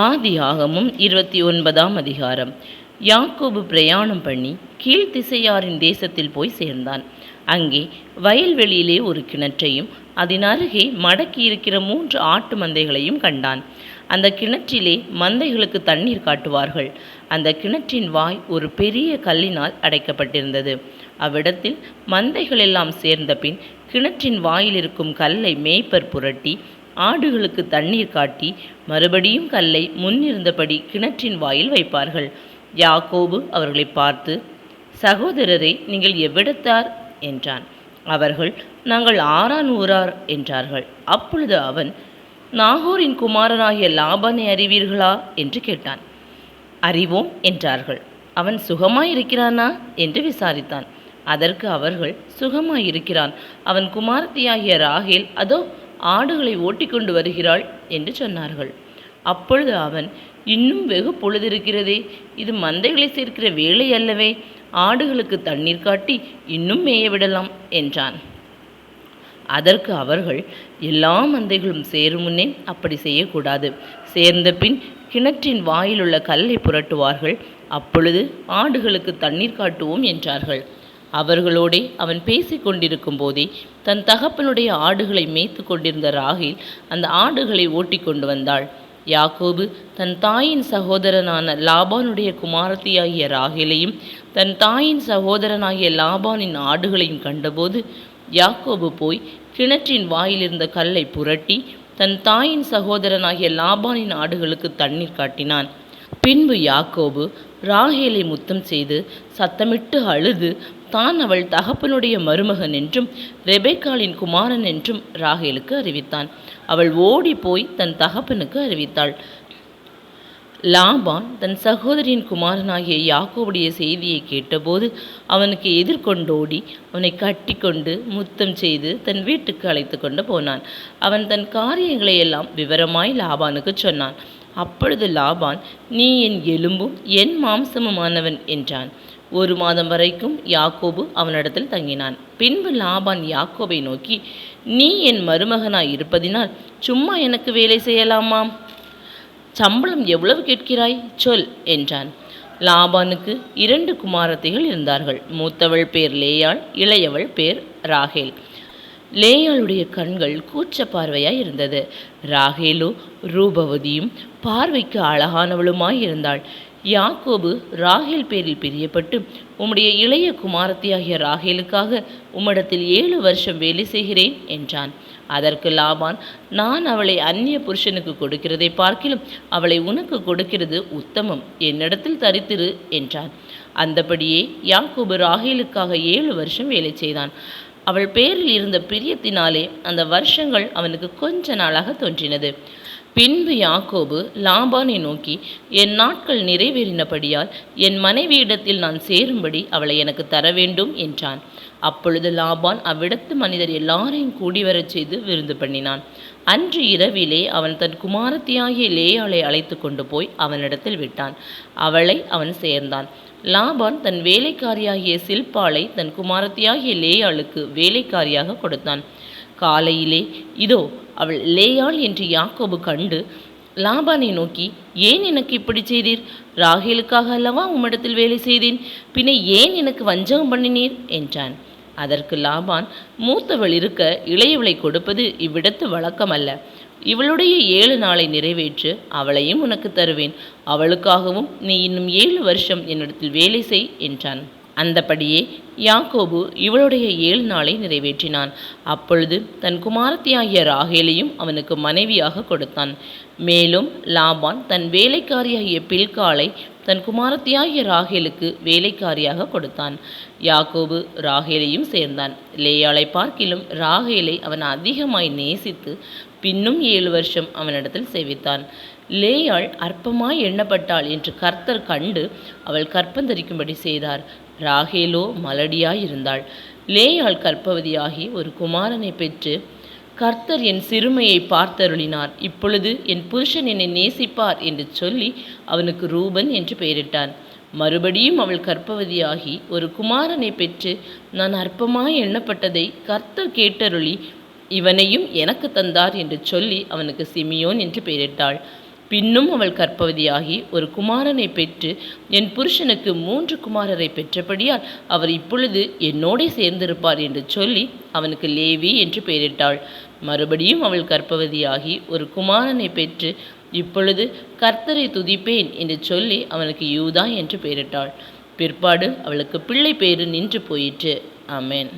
ஆதியாகமம் 29ஆம் அதிகாரம். யாக்கோபு பிரயாணம் பண்ணி கீழ்த்திசையாரின் தேசத்தில் போய் சேர்ந்தான். அங்கே வயல்வெளியிலே ஒரு கிணற்றையும் அதன் அருகே மடக்கி இருக்கிற 3 ஆட்டு மந்தைகளையும் கண்டான். அந்த கிணற்றிலே மந்தைகளுக்கு தண்ணீர் காட்டுவார்கள். அந்த கிணற்றின் வாய் ஒரு பெரிய கல்லினால் அடைக்கப்பட்டிருந்தது. அவ்விடத்தில் மந்தைகள் எல்லாம் சேர்ந்த பின் கிணற்றின் வாயில் இருக்கும் கல்லை மேய்ப்பர் புரட்டி ஆடுகளுக்கு தண்ணீர் காட்டி மறுபடியும் கல்லை முன்னிருந்தபடி கிணற்றின் வாயில் வைப்பார்கள். யாக்கோபு அவர்களை பார்த்து, சகோதரரே, நீங்கள் எவ்விடத்தார் என்றான். அவர்கள், நாங்கள் ஆரான் ஊரார் என்றார்கள். அப்பொழுது அவன், நாகோரின் குமாரனாகிய லாபானை அறிவீர்களா என்று கேட்டான். அறிவோம் என்றார்கள். அவன் சுகமாயிருக்கிறானா என்று விசாரித்தான். அதற்கு அவர்கள், சுகமாயிருக்கிறான். அவன் குமாரத்தியாகிய ராகேல் அதோ ஆடுகளை ஓட்டிக்கொண்டு வருகிறாள் என்று சொன்னார்கள். அப்பொழுது அவன், இன்னும் வெகு பொழுதிருக்கிறதே, இது மந்தைகளை சேர்க்கிற வேலை அல்லவே, ஆடுகளுக்கு தண்ணீர் காட்டி இன்னும் மேய விடலாம் என்றான். அதற்கு அவர்கள், எல்லா மந்தைகளும் சேரும் முன்னே அப்படி செய்யக்கூடாது. சேர்ந்த பின் கிணற்றின் வாயிலுள்ள கல்லை புரட்டுவார்கள். அப்பொழுது ஆடுகளுக்கு தண்ணீர் காட்டுவோம் என்றார்கள். அவர்களோடே அவன் பேசி கொண்டிருக்கும் போதே தன் தகப்பனுடைய ஆடுகளை மேய்த்து கொண்டிருந்த ராகேல் அந்த ஆடுகளை ஓட்டி கொண்டு வந்தாள். யாக்கோபு தன் தாயின் சகோதரனான லாபானுடைய குமாரத்தியாகிய ராகேலையும் தன் தாயின் சகோதரனாகிய லாபானின் ஆடுகளையும் கண்டபோது யாக்கோபு போய் கிணற்றின் வாயிலிருந்த கல்லை புரட்டி தன் தாயின் சகோதரனாகிய லாபானின் ஆடுகளுக்கு தண்ணீர் காட்டினான். பின்பு யாக்கோபு ராகேலை முத்தம் செய்து சத்தமிட்டு அழுது தான் அவள் தகப்பனுடைய மருமகன் என்றும் ரெபெக்காளின் குமாரன் என்றும் ராகேலுக்கு அறிவித்தான். அவள் ஓடி போய் தன் தகப்பனுக்கு அறிவித்தாள். லாபான் தன் சகோதரியின் குமாரனாகிய யாக்கோபுடைய செய்தியை கேட்டபோது அவனுக்கு எதிர்கொண்டோடி அவனை கட்டி கொண்டு முத்தம் செய்து தன் வீட்டுக்கு அழைத்து கொண்டு போனான். அவன் தன் காரியங்களை எல்லாம் விவரமாய் லாபானுக்கு சொன்னான். அப்பொழுது லாபான், நீ என் எலும்பும் என் மாம்சமுமானவன் என்றான். 1 மாதம் வரைக்கும் யாக்கோபு அவனிடத்தில் தங்கினான். பின்பு லாபான் யாக்கோபை நோக்கி, நீ என் மருமகனாய் இருப்பதினால் சும்மா எனக்கு வேலை செய்யலாமாம்? சம்பளம் எவ்வளவு கேட்கிறாய் சொல் என்றான். லாபானுக்கு 2 குமாரத்திகள் இருந்தார்கள். மூத்தவள் பேர் லேயாள், இளையவள் பேர் ராகேல். லேயாளுடைய கண்கள் கூச்ச பார்வையாய் இருந்தது. ராகேலோ ரூபவதியும் பார்வைக்கு அழகானவளுமாய் இருந்தாள். யாக்கோபு ராகேல் பேரில் பிரியப்பட்டு, உம்முடைய இளைய குமாரத்தியாகிய ராகேலுக்காக உம்மிடத்தில் 7 வருஷம் வேலை செய்கிறேன் என்றான். அதற்கு லாபான், நான் அவளை அந்நிய புருஷனுக்கு கொடுக்கிறதை பார்க்கிலும் அவளை உனக்கு கொடுக்கிறது உத்தமம், என்னிடத்தில் தரித்திரு என்றான். அந்தபடியே யாக்கோபு ராகேலுக்காக 7 வருஷம் வேலை செய்தான். அவள் பேரில் இருந்த பிரியத்தினாலே அந்த வருஷங்கள் அவனுக்கு கொஞ்ச நாளாக தோன்றினது. பின்பு யாக்கோபு லாபானை நோக்கி, என் நாட்கள் நிறைவேறினபடியால் என் மனைவியிடத்தில் நான் சேரும்படி அவளை எனக்கு தர வேண்டும் என்றான். அப்பொழுது லாபான் அவ்விடத்து மனிதர் எல்லாரையும் கூடிவரச் செய்து விருந்து பண்ணினான். அன்று இரவிலே அவன் தன் குமாரத்தியாகிய லேயாளை அழைத்து கொண்டு போய் அவனிடத்தில் விட்டான். அவளை அவன் சேர்ந்தான். லாபான் தன் வேலைக்காரியாகிய சில்பாளை தன் குமாரத்தியாகிய லேயாளுக்கு வேலைக்காரியாக கொடுத்தான். காலையிலே இதோ அவள் லேயாள் என்று யாக்கோபு கண்டு லாபானை நோக்கி, ஏன் எனக்கு இப்படி செய்தீர்? ராகேலுக்காக அல்லவா உம்மிடத்தில் வேலை செய்தேன், பின்ன ஏன் எனக்கு வஞ்சகம் பண்ணினீர் என்றான். அதற்கு லாபான், மூத்தவள் இருக்க இளையவளை கொடுப்பது இவ்விடத்து வழக்கமல்ல. இவளுடைய 7 நாளை நிறைவேற்று, அவளையும் உனக்கு தருவேன். அவளுக்காகவும் நீ இன்னும் 7 வருஷம் என்னிடத்தில் வேலை செய் என்றான். அந்தபடியே யாக்கோபு இவளுடைய 7 நாளை நிறைவேற்றினான். அப்பொழுது தன் குமாரத்தியாகிய ராகேலையும் அவனுக்கு மனைவியாக கொடுத்தான். மேலும் லாபான் தன் வேலைக்காரியாகிய பில்காளை தன் குமாரத்தியாகிய ராகேலுக்கு வேலைக்காரியாக கொடுத்தான். யாக்கோபு ராகேலையும் சேர்ந்தான். லேயாளை பார்க்கிலும் ராகேலை அவன் அதிகமாய் நேசித்து பின்னும் 7 வருஷம் அவனிடத்தில் சேவித்தான். லேயாள் அற்பமாய் எண்ணப்பட்டாள் என்று கர்த்தர் கண்டு அவள் கற்பந்தரிக்கும்படி செய்தார். ராகேலோ மலடியாயிருந்தாள். லேயாள் கர்ப்பவதியாகி ஒரு குமாரனை பெற்று, கர்த்தர் என் சிறுமையை பார்த்தருளினார், இப்பொழுது என் புருஷன் என்னை நேசிப்பார் என்று சொல்லி அவனுக்கு ரூபன் என்று பெயரிட்டான். மறுபடியும் அவள் கர்ப்பவதியாகி ஒரு குமாரனை பெற்று, நான் அற்பமாய் எண்ணப்பட்டதை கர்த்தர் கேட்டருளி இவனையும் எனக்கு தந்தார் என்று சொல்லி அவனுக்கு சிமியோன் என்று பெயரிட்டாள். பின்னும் அவள் கர்ப்பவதியாகி ஒரு குமாரனை பெற்று என் புருஷனுக்கு 3 குமாரரை பெற்றபடியால் அவர் இப்பொழுது என்னோடே சேர்ந்திருப்பார் என்று சொல்லி அவனுக்கு லேவி என்று பெயரிட்டாள். மறுபடியும் அவள் கர்ப்பவதியாகி ஒரு குமாரனை பெற்று இப்பொழுது கர்த்தரை துதிப்பேன் என்று சொல்லி அவனுக்கு யூதா என்று பெயரிட்டாள். பிற்பாடு அவளுக்கு பிள்ளை பேறு நின்று போயிற்று. ஆமென்.